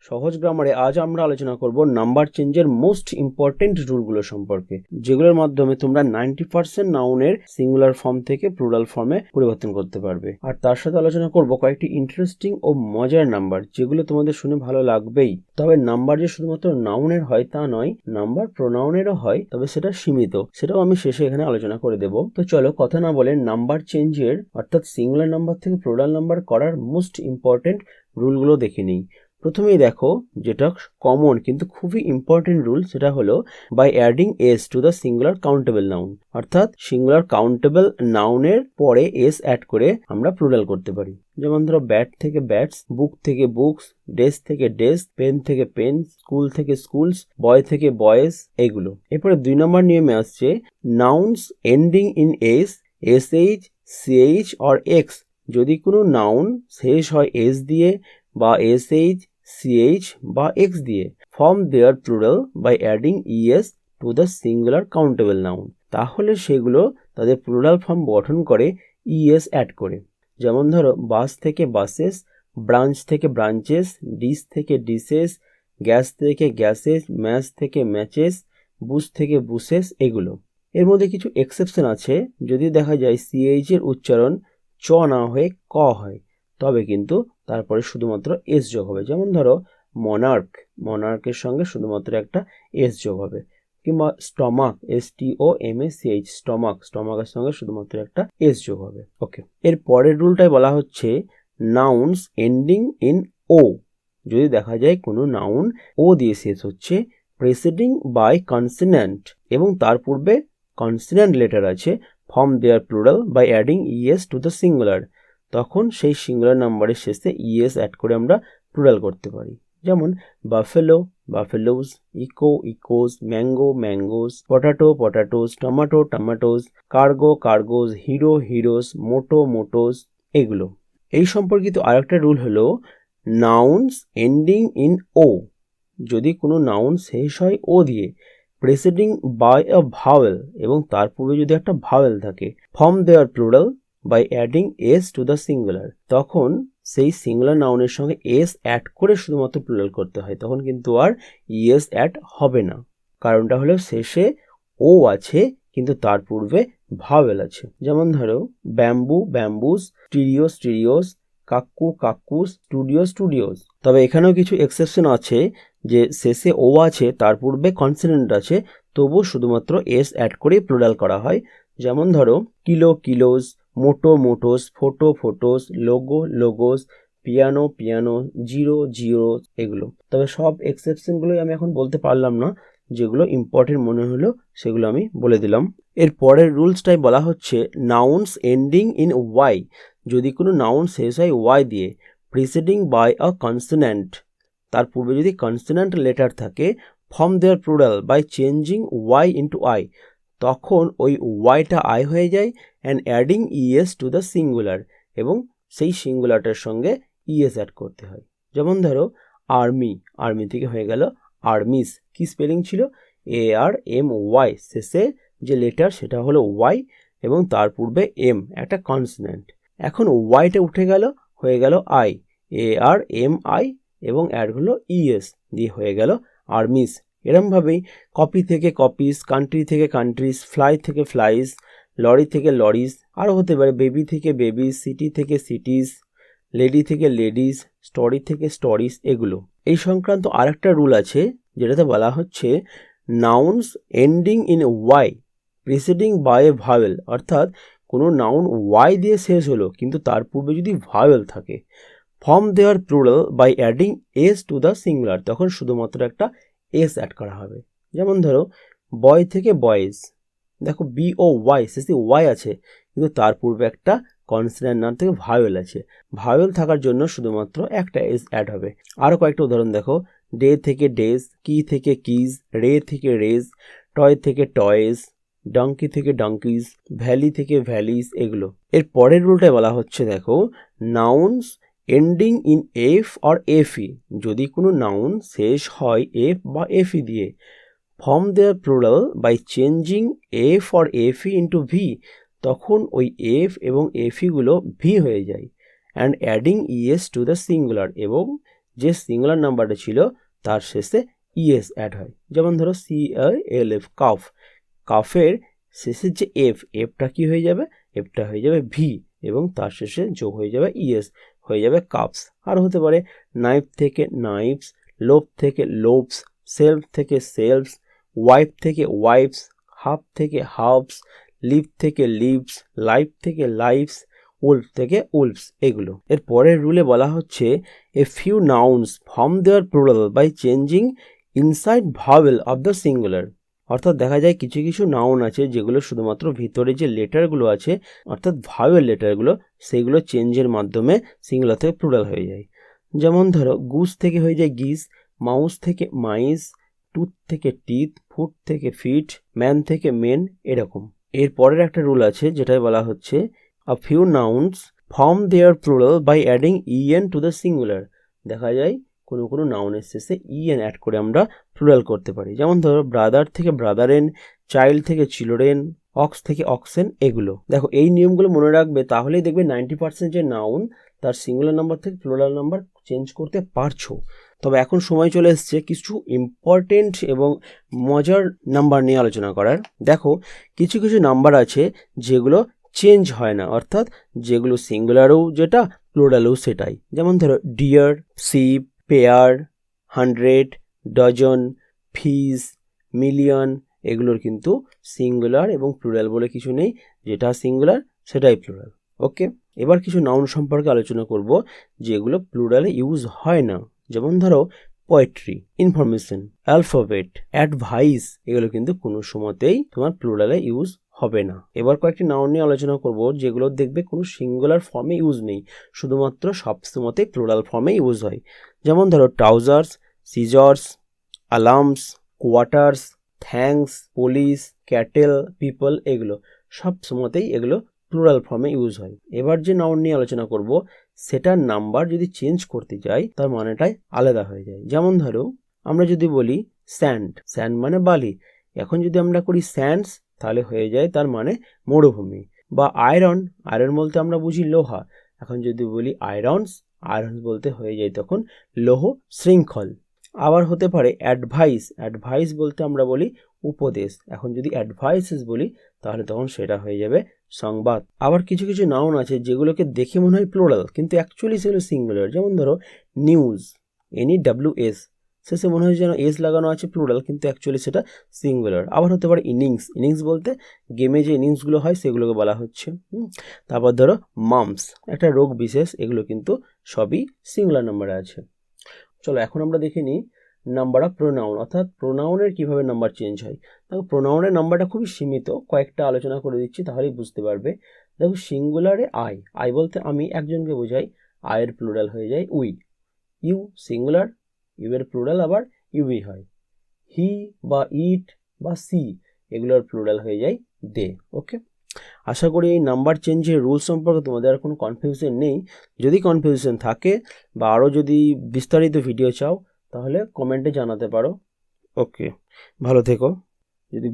সহজ গ্রামারে আজ আমরা আলোচনা করব নাম্বার চেঞ্জের মোস্ট ইম্পর্টেন্ট রুলগুলো সম্পর্কে, যেগুলোর মাধ্যমে তোমরা 90% নাউনের সিঙ্গুলার ফর্ম থেকে প্লুরাল ফর্মে পরিবর্তন করতে পারবে। আর তার সাথে আলোচনা করব কয়েকটি ইন্টারেস্টিং ও মজার নাম্বার, যেগুলো তোমাদের শুনে ভালো লাগবেই। তবে নাম্বার যে শুধুমাত্র নাউনের হয় তা নয়, নাম্বার প্রোনাউনেরও হয়, তবে সেটা সীমিত, সেটাও আমি শেষে এখানে আলোচনা করে দেব। তো চলো কথা না বলে নাম্বার চেঞ্জের অর্থাৎ সিঙ্গুলার নাম্বার থেকে প্লুরাল নাম্বার করার মোস্ট ইম্পর্টেন্ট রুলগুলো দেখে নিই। প্রথমেই দেখো, যেটা কমন কিন্তু খুবই ইম্পর্টেন্ট রুল, সেটা হলো by adding S to the singular countable noun, অর্থাৎ সিঙ্গুলার কাউন্টেবল নাউনের পরে এস অ্যাড করে আমরা প্লুরাল করতে পারি। যেমন ধরো ব্যাট থেকে ব্যাটস, বুক থেকে বুকস, ডেস্ক থেকে ডেস্ক, পেন থেকে পেন, স্কুল থেকে স্কুলস, বয় থেকে বয়েজ, এগুলো। এরপরে 2 নম্বর নিয়মে আসছে nouns ending in S, SH, CH or X. যদি কোনো নাউন শেষ হয় এস দিয়ে বা এসএইচ, সিএইচ বা এক্স দিয়ে, form their plural by adding ES to the singular countable noun, তাহলে সেগুলো তাদের প্লুরাল ফর্ম গঠন করে ইএস অ্যাড করে। যেমন ধরো বাস থেকে বাসেস, ব্রাঞ্চ থেকে ব্রাঞ্চেস, ডিশ থেকে ডিশেস, গ্যাস থেকে গ্যাসেস, ম্যাচ থেকে ম্যাচেস, বুস থেকে বুসেস, এগুলো। এর মধ্যে কিছু এক্সেপশন আছে। যদি দেখা যায় সিএইচ এর উচ্চারণ চ না হয়ে ক হয়, তবে কিন্তু তারপরে শুধুমাত্র এস যোগ হবে। যেমন ধরো মনার্ক, মনার্কের সঙ্গে শুধুমাত্র একটা এস যোগ হবে। কিংবা স্টমাক, STOMACH, স্টমাক, স্টমাকের সঙ্গে শুধুমাত্র একটা এস যোগ হবে। ওকে, এর পরের রুলটাই বলা হচ্ছে নাউন্স এন্ডিং ইন ও। যদি দেখা যায় কোনো নাউন ও দিয়ে শেষ হচ্ছে, প্রেসিডিং বাই কনসোনেন্ট এবং তার পূর্বে কনসোনেন্ট লেটার আছে, form their plural by adding ES to the singular, তখন সেই সিঙ্গুলার নাম্বারের শেষে ইএস অ্যাড করে আমরা প্লুরাল করতে পারি। যেমন buffalo, buffaloes, echo, echoes, mango, mangoes, potato, potatoes, tomato, tomatoes, cargo, cargoes, hero, heroes, motto, mottoes, এগুলো। এই সম্পর্কিত আরেকটা রুল হলো নাউন্স এন্ডিং ইন ও। যদি কোনো নাউন শেষ হয় ও দিয়ে, প্রেসিডিং বাই আ ভাওয়েল এবং তার পূর্বে যদি একটা ভাওয়েল থাকে, form their plural by adding S to the singular, তখন সেই সিঙ্গুলার নাউনের সঙ্গে এস অ্যাড করে শুধুমাত্র প্লুরাল করতে হয়, তখন কিন্তু আর ইএস অ্যাড হবে না। কারণটা হলো শেষে ও আছে কিন্তু তার পূর্বে ভাওয়েল আছে। যেমন ধরো bamboo, bamboos, stereo, স্টিরিওস, Kakku, কাক্কুস, studio, studios. তবে এখানেও কিছু এক্সেপশন আছে, যে শেষে ও আছে তার পূর্বে কনসোনেন্ট আছে, তবুও শুধুমাত্র এস অ্যাড করে প্লুরাল করা হয়। যেমন ধরো kilo, kilos, motto, mottos, photo, photos, logo, logos, piano, piano, zero, zero, এগুলো। তবে সব এক্সেপশনগুলোই আমি এখন বলতে পারলাম না, যেগুলো ইম্পর্টেন্ট মনে হলো সেগুলো আমি বলে দিলাম। এর পরের রুলসটাই বলা হচ্ছে নাউন্স এন্ডিং ইন ওয়াই। যদি কোনো নাউন শেষ হয় ওয়াই দিয়ে, প্রিসিডিং বাই আ কনসোনেন্ট, তার পূর্বে যদি কনসোনেন্ট লেটার থাকে, form their plural by changing Y into I, তখন ওই ওয়াইটা আই হয়ে যায় and adding ES to the singular, এবং সেই সিঙ্গুলারটার সঙ্গে ইএস অ্যাড করতে হয়। যেমন ধরো আর্মি, আর্মি থেকে হয়ে গেল আর্মিস। কি স্পেলিং ছিল? ARMY, শেষে যে লেটার সেটা হলো ওয়াই এবং তার পূর্বে এম, একটা কনসোনেন্ট। এখন ওয়াইটা উঠে গেল, হয়ে গেল আই, ARMI, এবং অ্যাড হলো ইএস, দিয়ে হয়ে গেল আর্মিস। এরমভাবেই কপি থেকে কপিস, কান্ট্রি থেকে কান্ট্রিজ, ফ্লাই থেকে ফ্লাইস, লরি থেকে লরিস, আরও হতে পারে বেবি থেকে বেবিস, সিটি থেকে সিটিস, লেডি থেকে লেডিস, স্টোরি থেকে স্টোরিস, এগুলো। এই সংক্রান্ত আরেকটা রুল আছে, যেটাতে বলা হচ্ছে nouns ending in Y preceded by a vowel, অর্থাৎ কোনো নাউন ওয়াই দিয়ে শেষ হলো কিন্তু তার পূর্বে যদি ভাওয়েল থাকে, form their plural by adding S to the singular, তখন শুধুমাত্র একটা এস অ্যাড করা হবে। যেমন ধরো বয় থেকে বয়েজ, দেখো BOY, শেষে ওয়াই আছে কিন্তু তার পূর্বে একটা কনসোনেন্ট না থেকে ভাওয়েল আছে, ভাওয়েল থাকার জন্য শুধুমাত্র একটা এস অ্যাড হবে। আরও কয়েকটা উদাহরণ দেখো, ডে থেকে ডেজ, কি থেকে কিজ, রে থেকে রেজ, টয় থেকে টয়েস, ডাঙ্কি থেকে ডাঙ্কিজ, ভ্যালি থেকে ভ্যালিস, এগুলো। এর পরের রুলটাই বলা হচ্ছে দেখো nouns ending in F or FE. যদি কোনো নাউন শেষ হয় এফ বা এফই দিয়ে, form their plural by changing F or FE into V, তখন ওই এফ এবং এফইগুলো ভি হয়ে যায় and adding ES to the singular, এবং যে সিঙ্গুলার নাম্বারটা ছিল তার শেষে ইএস অ্যাড হয়। যেমন ধরো CALF, কাফ, কাফের শেষের যে এফটা কি হয়ে যাবে, এফটা হয়ে যাবে ভি এবং তার শেষে যোগ হয়ে যাবে ইএস, হয়ে যাবে কাপস। আর হতে পারে নাইফ থেকে নাইফস, লোভ থেকে লোভস, সেলফ থেকে সেলফস, ওয়াইফ থেকে ওয়াইফস, হাফ থেকে হাফস, লিভ থেকে লিভস, লাইফ থেকে লাইফস, উলফ থেকে উলফস। এগুলো এর পরের রুলে বলা হচ্ছে a few nouns form their plural by changing inside vowel of the singular. অর্থাৎ দেখা যায় কিছু কিছু নাউন আছে যেগুলো শুধুমাত্র ভিতরে যে লেটারগুলো আছে অর্থাৎ ভাওয়েল লেটারগুলো সেইগুলো চেঞ্জের মাধ্যমে সিঙ্গুলার থেকে প্লুরাল হয়ে যায়। যেমন ধরো গুস থেকে হয়ে যায় গিস, মাউস থেকে মাইস, টুথ থেকে টিথ, ফুট থেকে ফিট, ম্যান থেকে মেন, এরকম। এর পরের একটা রুল আছে যেটাই বলা হচ্ছে a few nouns form their plural by adding EN to the singular. দেখা যায় কোনো কোনো নাউনের শেষে ইএন অ্যাড করে আমরা প্লুরাল করতে পারি। যেমন ধরো ব্রাদার থেকে ব্রাদারেন, চাইল্ড থেকে চিলড্রেন, অক্স থেকে অক্সেন, এগুলো। দেখো এই নিয়মগুলো মনে রাখবে, তাহলেই দেখবে 90% যে নাউন তার সিঙ্গুলার নাম্বার থেকে প্লুরাল নাম্বার চেঞ্জ করতে পারছো। তবে এখন সময় চলে এসছে কিছু ইম্পর্টেন্ট এবং মজার নাম্বার নিয়ে আলোচনা করার। দেখো কিছু কিছু নাম্বার আছে যেগুলো চেঞ্জ হয় না, অর্থাৎ যেগুলো সিঙ্গুলারও যেটা প্লুরালও সেটাই। যেমন ধরো ডিয়ার, শিপ, পেয়ার, 100, ডজন, ফিস, মিলিয়ন, এগুলোর কিন্তু সিঙ্গুলার এবং প্লুরাল বলে কিছু নেই, যেটা সিঙ্গুলার সেটাই প্লুরাল। ওকে, এবার কিছু নাউন সম্পর্কে আলোচনা করব যেগুলো প্লুরালে ইউজ হয় না। যেমন ধরো পোয়েট্রি, ইনফরমেশন, অ্যালফাবেট, অ্যাডভাইস, এগুলো কিন্তু কোনো সময়তেই তোমার প্লুরালে ইউজ হবে না। এবার কয়েকটি নাউন নিয়ে আলোচনা করব যেগুলো দেখবে কোনো সিঙ্গুলার ফর্মে ইউজ নেই, শুধুমাত্র সবসময়তেই প্লুরাল ফর্মে ইউজ হয়। যেমন ধরো trousers, scissors, alarms, quarters, thanks, police, cattle, people, এগুলো সব সময়তেই এগুলো প্লুরাল ফর্মে ইউজ হয়। এবার যে নাউন নিয়ে আলোচনা করব সেটার নাম্বার যদি চেঞ্জ করতে যাই তার মানেটাই আলাদা হয়ে যায়। যেমন ধরো আমরা যদি বলি স্যান্ড, স্যান্ড মানে বালি, এখন যদি আমরা করি স্যান্ডস তাহলে হয়ে যায় তার মানে মরুভূমি। বা আয়রন, আয়রন বলতে আমরা বুঝি লোহা, এখন যদি বলি আয়রনস, আয়রন বলতে হয়ে যায় তখন লৌহ শৃঙ্খল। আবার হতে পারে অ্যাডভাইস, অ্যাডভাইস বলতে আমরা বলি উপদেশ, এখন যদি অ্যাডভাইসেস বলি তাহলে তখন সেটা হয়ে যাবে সংবাদ। আবার কিছু কিছু নাউন আছে যেগুলোকে দেখে মনে হয় প্লুরাল কিন্তু অ্যাকচুয়ালি সেগুলো সিঙ্গুলার। যেমন ধরো নিউজ, NEWS, শেষে মনে হয় যেন এস লাগানো আছে প্লুরাল কিন্তু অ্যাকচুয়ালি সেটা সিঙ্গুলার। আবার হতে পারে ইনিংস, ইনিংস বলতে গেমে যে ইনিংসগুলো হয় সেগুলোকে বলা হচ্ছে। তারপর ধরো মাম্পস, একটা রোগ বিশেষ, এগুলো কিন্তু সবই সিঙ্গুলার নাম্বারে আছে। চলো এখন আমরা দেখে নিই নাম্বার অফ প্রোনাউন, অর্থাৎ প্রোনাউনের কিভাবে নাম্বার চেঞ্জ হয়। দেখো প্রোনাউনের নাম্বারটা খুবই সীমিত, কয়েকটা আলোচনা করে দিচ্ছি তাহলেই বুঝতে পারবে। দেখো সিঙ্গুলারে আই, আই বলতে আমি একজনকে বোঝাই, আয়ের প্লুরাল হয়ে যায় উই। ইউ সিঙ্গুলার, ইউ এর প্লুরাল আবার ইউই হয়। হি বা ইট বা সি, এগুলোর প্লুরাল হয়ে যায় দে। ওকে, আশা করি এই নাম্বার চেঞ্জের রুল সম্পর্কে তোমাদের আর কোনো কনফিউশন নেই। যদি কনফিউশন থাকে বা আরও যদি বিস্তারিত ভিডিও চাও তাহলে কমেন্টে জানাতে পারো। ওকে, ভালো থেকো।